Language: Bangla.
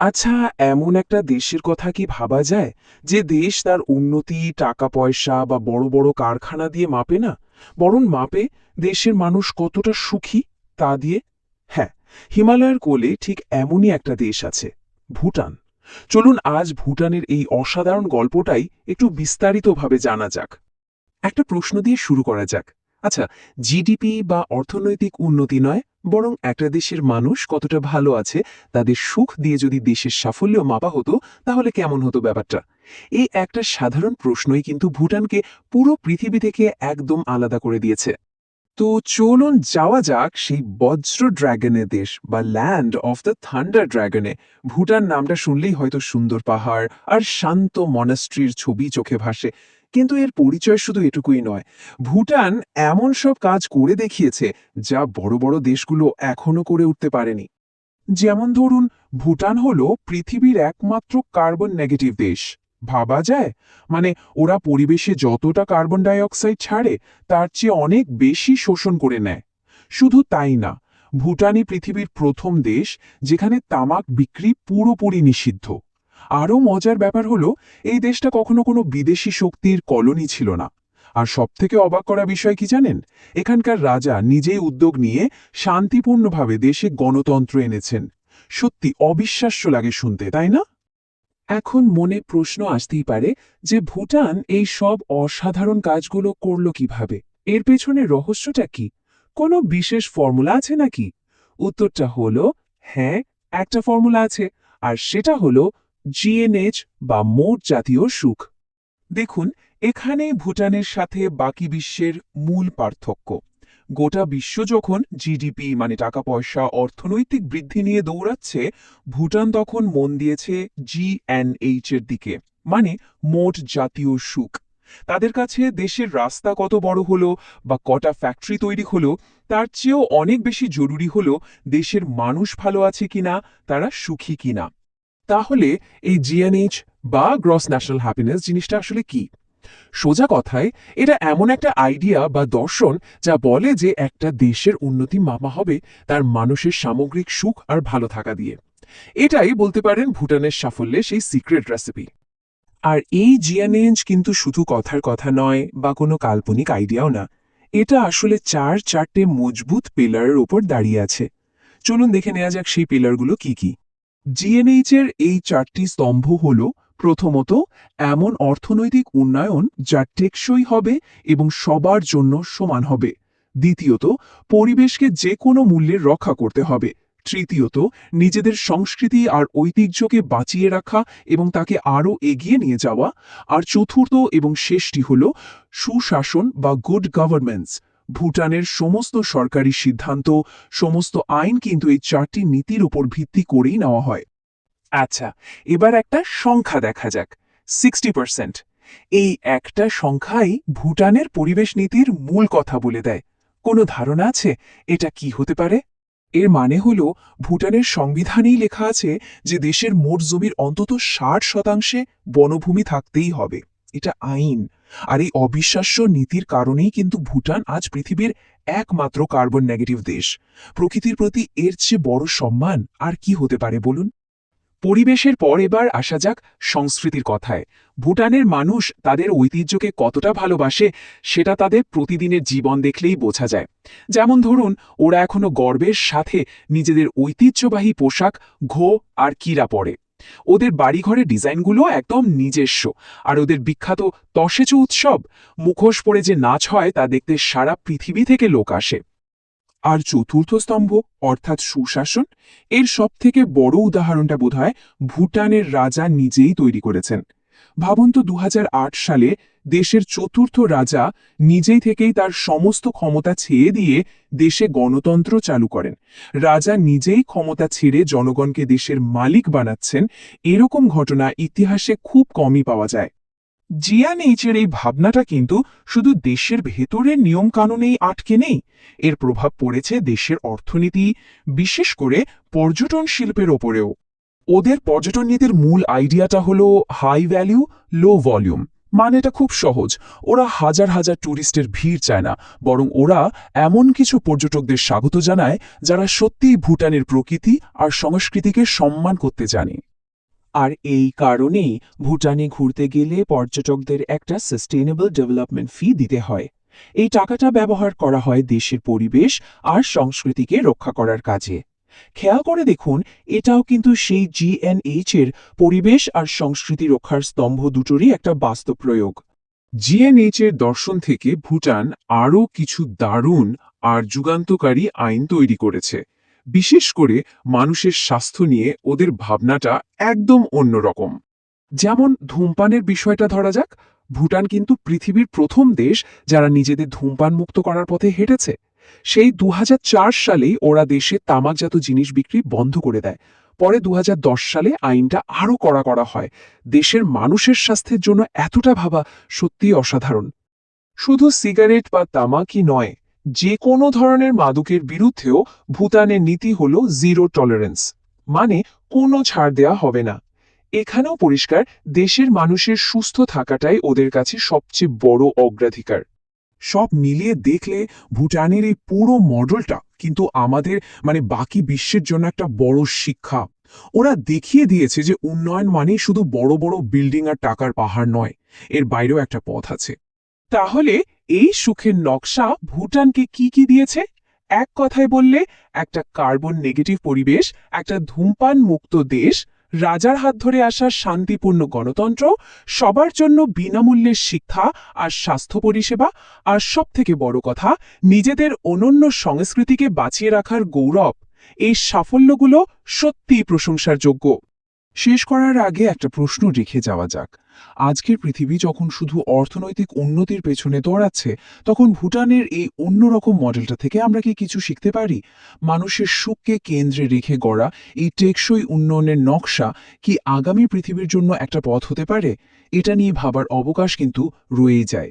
আচ্ছা, এমন একটা দেশের কথা কি ভাবা যায় যে দেশ তার উন্নতি টাকা পয়সা বা বড় বড় কারখানা দিয়ে মাপে না, বরং মাপে দেশের মানুষ কতটা সুখী তা দিয়ে? হ্যাঁ, হিমালয়ের কোলে ঠিক এমনই একটা দেশ আছে, ভুটান। চলুন আজ ভুটানের এই অসাধারণ গল্পটাই একটু বিস্তারিতভাবে জানা যাক। একটা প্রশ্ন দিয়ে শুরু করা যাক। আচ্ছা, জিডিপি বা অর্থনৈতিক উন্নতি নয়, বরং একটা দেশের মানুষ কতটা ভালো আছে, তাদের সুখ দিয়ে যদি দেশের সাফল্য মাপা হতো, তাহলে কেমন হতো ব্যাপারটা? এই একটা সাধারণ প্রশ্নই কিন্তু ভুটানকে পুরো পৃথিবী থেকে একদম আলাদা করে দিয়েছে। তো চলুন যাওয়া যাক সেই বজ্র ড্রাগনের দেশ বা ল্যান্ড অফ দ্য থান্ডার ড্রাগনে। ভুটান নামটা শুনলেই হয়তো সুন্দর পাহাড় আর শান্ত মনাস্ট্রির ছবি চোখে ভাসে, কিন্তু এর পরিচয় শুধু এটুকুই নয়। ভুটান এমন সব কাজ করে দেখিয়েছে যা বড় বড় দেশগুলো এখনো করে উঠতে পারেনি। যেমন ধরুন, ভুটান হলো পৃথিবীর একমাত্র কার্বন নেগেটিভ দেশ। ভাবা যায়? মানে, ওরা পরিবেশে যতটা কার্বন ডাই অক্সাইড ছাড়ে তার চেয়ে অনেক বেশি শোষণ করে নেয়। শুধু তাই না, ভুটানই পৃথিবীর প্রথম দেশ যেখানে তামাক বিক্রি পুরোপুরি নিষিদ্ধ। আরও মজার ব্যাপার হলো, এই দেশটা কখনো কোনো বিদেশি শক্তির কলোনি ছিল না। আর সবথেকে অবাক করা বিষয় কি জানেন? এখানকার রাজা নিজেই উদ্যোগ নিয়ে শান্তিপূর্ণভাবে দেশে গণতন্ত্র এনেছেন। সত্যি অবিশ্বাস্য লাগে শুনতে, তাই না? এখন মনে প্রশ্ন আসতেই পারে যে ভুটান এই সব অসাধারণ কাজগুলো করল কিভাবে? এর পেছনে রহস্যটা কি? কোনো বিশেষ ফর্মুলা আছে নাকি? উত্তরটা হলো হ্যাঁ, একটা ফর্মুলা আছে, আর সেটা হলো জিএনএইচ বা মোট জাতীয় সুখ। দেখুন, এখানেই ভুটানের সাথে বাকি বিশ্বের মূল পার্থক্য। গোটা বিশ্ব যখন জিডিপি মানে টাকা পয়সা অর্থনৈতিক বৃদ্ধি নিয়ে দৌড়াচ্ছে, ভুটান তখন মন দিয়েছে জিএনএইচ এর দিকে, মানে মোট জাতীয় সুখ। তাদের কাছে দেশের রাস্তা কত বড় হলো বা কটা ফ্যাক্টরি তৈরি হলো, তার চেয়েও অনেক বেশি জরুরি হলো দেশের মানুষ ভালো আছে কিনা, তারা সুখী কিনা। তাহলে এই জিএনএইচ বা গ্রস ন্যাশনাল হ্যাপিনেস জিনিসটা আসলে কি? সোজা কথায়, এটা এমন একটা আইডিয়া বা দর্শন যা বলে যে একটা দেশের উন্নতি মাপা হবে তার মানুষের সামগ্রিক সুখ আর ভালো থাকা দিয়ে। এটাই বলতে পারেন ভুটানের সাফল্যে সেই সিক্রেট রেসিপি। আর এই জিএনএইচ কিন্তু শুধু কথার কথা নয় বা কোনো কাল্পনিক আইডিয়াও না। এটা আসলে চারটে মজবুত পিলারের উপর দাঁড়িয়ে আছে। চলুন দেখে নেওয়া যাক সেই পিলারগুলো কি কি। জিএনএইচ এর এই চারটি স্তম্ভ হল: প্রথমত, এমন অর্থনৈতিক উন্নয়ন যা টেকসই হবে এবং সবার জন্য সমান হবে। দ্বিতীয়ত, পরিবেশকে যে কোনো মূল্যে রক্ষা করতে হবে। তৃতীয়ত, নিজেদের সংস্কৃতি আর ঐতিহ্যকে বাঁচিয়ে রাখা এবং তাকে আরও এগিয়ে নিয়ে যাওয়া। আর চতুর্থ এবং শেষটি হল সুশাসন বা গুড গভর্নেন্স। ভুটানের সমস্ত সরকারি সিদ্ধান্ত, সমস্ত আইন কিন্তু এই চারটি নীতির উপর ভিত্তি করেই নেওয়া হয়। আচ্ছা, এবার একটা সংখ্যা দেখা যাক। 60%। এই একটা সংখ্যাই ভুটানের পরিবেশ নীতির মূল কথা বলে দেয়। কোনো ধারণা আছে এটা কি হতে পারে? এর মানে হলো, ভুটানের সংবিধানেই লেখা আছে যে দেশের মোট জমির অন্তত 60% বনভূমি থাকতেই হবে। এটা আইন। আর এই অবিশ্বাস্য নীতির কারণেই কিন্তু ভুটান আজ পৃথিবীর একমাত্র কার্বন নেগেটিভ দেশ। প্রকৃতির প্রতি এর চেয়ে বড় সম্মান আর কি হতে পারে বলুন? পরিবেশের পর এবার আসা যাক সংস্কৃতির কথায়। ভুটানের মানুষ তাদের ঐতিহ্যকে কতটা ভালোবাসে সেটা তাদের প্রতিদিনের জীবন দেখলেই বোঝা যায়। যেমন ধরুন, ওরা এখনো গর্বের সাথে নিজেদের ঐতিহ্যবাহী পোশাক ঘো আর কিরা পরে। ওদের বাড়িঘরের ডিজাইনগুলো একদম নিজস্ব। আর ওদের বিখ্যাত তসেচু উৎসব, মুখোশ পরে যে নাচ হয় তা দেখতে সারা পৃথিবী থেকে লোক আসে। আর চতুর্থ স্তম্ভ অর্থাৎ সুশাসন, এর সবথেকে বড় উদাহরণটা বোধহয় ভুটানের রাজা নিজেই তৈরি করেছেন। ভাবুন তো, 2008 সালে দেশের চতুর্থ রাজা নিজেই থেকেই তার সমস্ত ক্ষমতা ছেড়ে দিয়ে দেশে গণতন্ত্র চালু করেন। রাজা নিজেই ক্ষমতা ছেড়ে জনগণকে দেশের মালিক বানাচ্ছেন, এরকম ঘটনা ইতিহাসে খুব কমই পাওয়া যায়। জিএনএইচের এই ভাবনাটা কিন্তু শুধু দেশের ভেতরের নিয়মকানুনেই আটকে নেই, এর প্রভাব পড়েছে দেশের অর্থনীতি, বিশেষ করে পর্যটন শিল্পের ওপরেও। ওদের পর্যটন নীতির মূল আইডিয়াটা হলো হাই ভ্যালু লো ভলিউম। মানেটা খুব সহজ, ওরা হাজার হাজার ট্যুরিস্টের ভিড় চায় না, বরং ওরা এমন কিছু পর্যটকদের স্বাগত জানায় যারা সত্যিই ভুটানের প্রকৃতি আর সংস্কৃতিকে সম্মান করতে জানে। আর এই কারণেই ভুটানে ঘুরতে গেলে পর্যটকদের একটা সাস্টেইনেবল ডেভেলপমেন্ট ফি দিতে হয়। এই টাকাটা ব্যবহার করা হয় দেশের পরিবেশ আর সংস্কৃতিকে রক্ষা করার কাজে। খেয়াল করে দেখুন, এটাও কিন্তু সেই জিএনএইচ এর পরিবেশ আর সংস্কৃতি রক্ষার স্তম্ভ দুটোরই একটা বাস্তব প্রয়োগ। জিএনএইচ এর দর্শন থেকে ভুটান আরও কিছু দারুণ আর যুগান্তকারী আইন তৈরি করেছে। বিশেষ করে মানুষের স্বাস্থ্য নিয়ে ওদের ভাবনাটা একদম অন্যরকম। যেমন ধূমপানের বিষয়টা ধরা যাক, ভুটান কিন্তু পৃথিবীর প্রথম দেশ যারা নিজেদের ধূমপান মুক্ত করার পথে হেঁটেছে। সেই ২০০৪ সালেই ওরা দেশে তামাকজাত জিনিস বিক্রি বন্ধ করে দেয়। পরে ২০১০ সালে আইনটা আরও কড়া করা হয়। দেশের মানুষের স্বাস্থ্যের জন্য এতটা ভাবা সত্যিই অসাধারণ। শুধু সিগারেট বা তামাকই নয়, যে কোনো ধরনের মাদকের বিরুদ্ধেও ভুটানের নীতি হল জিরো টলারেন্স, মানে কোনো ছাড় দেয়া হবে না। এখানেও পরিষ্কার, দেশের মানুষের সুস্থ থাকাটাই ওদের কাছে সবচেয়ে বড় অগ্রাধিকার। সব মিলিয়ে দেখলে ভুটানের এই পুরো মডেলটা কিন্তু আমাদের বাকি বিশ্বের জন্য একটা বড় শিক্ষা। ওরা দেখিয়ে দিয়েছে যে উন্নয়ন মানেই শুধু বড় বড় বিল্ডিং আর টাকার পাহাড় নয়, এর বাইরেও একটা পথ আছে। তাহলে এই সুখের নকশা ভুটানকে কি কি দিয়েছে? এক কথায় বললে, একটা কার্বন নেগেটিভ পরিবেশ, একটা ধূমপান মুক্ত দেশ, রাজার হাত ধরে আসা শান্তিপূর্ণ গণতন্ত্র, সবার জন্য বিনামূল্যের শিক্ষা আর স্বাস্থ্য পরিষেবা, আর সবথেকে বড় কথা, নিজেদের অনন্য সংস্কৃতিকে বাঁচিয়ে রাখার গৌরব। এই সাফল্যগুলো সত্যিই প্রশংসার যোগ্য। শেষ করার আগে একটা প্রশ্ন রেখে যাওয়া যাক। আজকের পৃথিবী যখন শুধু অর্থনৈতিক উন্নতির পেছনে দৌড়াচ্ছে, তখন ভুটানের এই অন্যরকম মডেলটা থেকে আমরা কি কিছু শিখতে পারি? মানুষের সুখকে কেন্দ্রে রেখে গড়া এই টেকসই উন্নয়নের নকশা কি আগামী পৃথিবীর জন্য একটা পথ হতে পারে? এটা নিয়ে ভাবার অবকাশ কিন্তু রয়েই যায়।